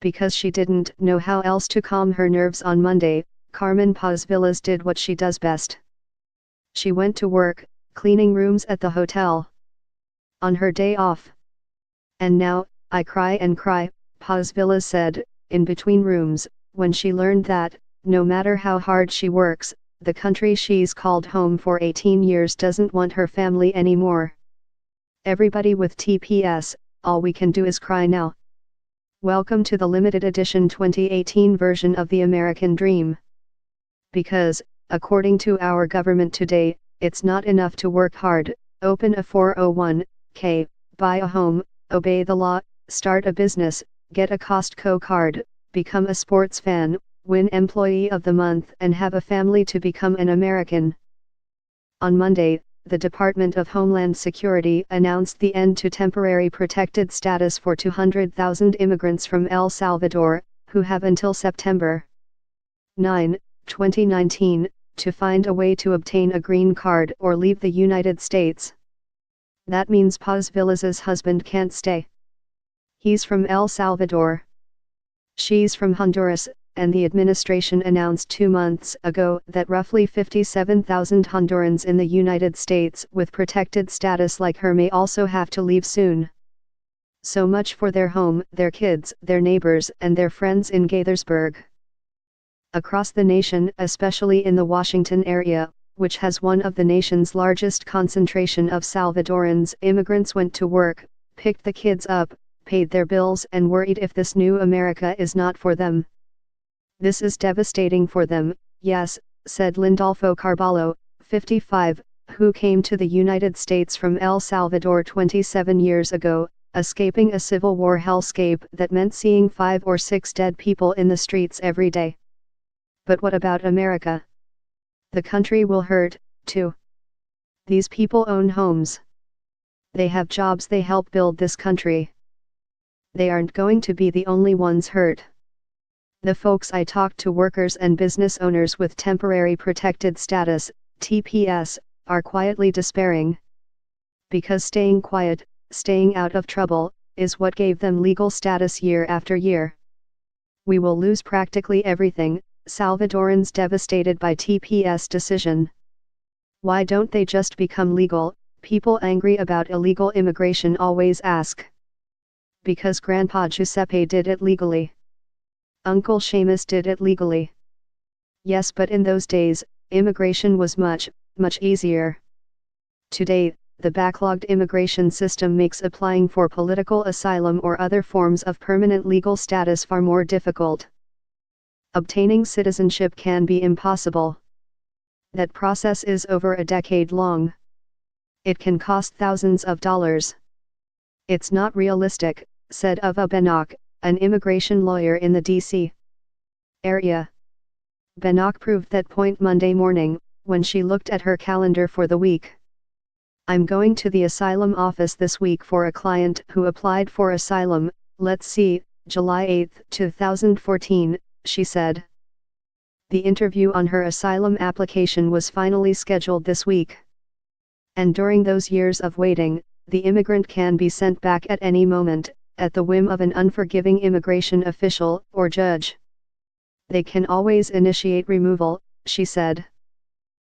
Because she didn't know how else to calm her nerves on Monday, Carmen Paz Villas did what she does best. She went to work, cleaning rooms at the hotel. On her day off. And now, I cry and cry, Paz Villas said, in between rooms, when she learned that, no matter how hard she works, the country she's called home for 18 years doesn't want her family anymore. Everybody with TPS, all we can do is cry now. Welcome to the limited edition 2018 version of the American Dream. Because, according to our government today, it's not enough to work hard, open a 401k, buy a home, obey the law, start a business, get a Costco card, become a sports fan, win Employee of the Month and have a family to become an American. On Monday, the Department of Homeland Security announced the end to temporary protected status for 200,000 immigrants from El Salvador, who have until September 9, 2019, to find a way to obtain a green card or leave the United States. That means Paz Villas's husband can't stay. He's from El Salvador. She's from Honduras, and the administration announced 2 months ago that roughly 57,000 Hondurans in the United States with protected status like her may also have to leave soon. So much for their home, their kids, their neighbors, and their friends in Gaithersburg. Across the nation, especially in the Washington area, which has one of the nation's largest concentration of Salvadorans, immigrants went to work, picked the kids up, paid their bills and worried if this new America is not for them. This is devastating for them, yes, said Lindolfo Carballo, 55, who came to the United States from El Salvador 27 years ago, escaping a civil war hellscape that meant seeing 5 or 6 dead people in the streets every day. But what about America? The country will hurt, too. These people own homes. They have jobs, they help build this country. They aren't going to be the only ones hurt. The folks I talked to, workers and business owners with temporary protected status, TPS, are quietly despairing. Because staying quiet, staying out of trouble, is what gave them legal status year after year. We will lose practically everything, Salvadorans devastated by TPS decision. Why don't they just become legal? People angry about illegal immigration always ask. Because Grandpa Giuseppe did it legally. Uncle Seamus did it legally. Yes, but in those days, immigration was much, much easier. Today, the backlogged immigration system makes applying for political asylum or other forms of permanent legal status far more difficult. Obtaining citizenship can be impossible. That process is over a decade long. It can cost thousands of dollars. It's not realistic, said Uva Benok, an immigration lawyer in the D.C. area. Benok proved that point Monday morning, when she looked at her calendar for the week. I'm going to the asylum office this week for a client who applied for asylum, let's see, July 8, 2014, she said. The interview on her asylum application was finally scheduled this week. And during those years of waiting, the immigrant can be sent back at any moment, at the whim of an unforgiving immigration official or judge. They can always initiate removal, she said.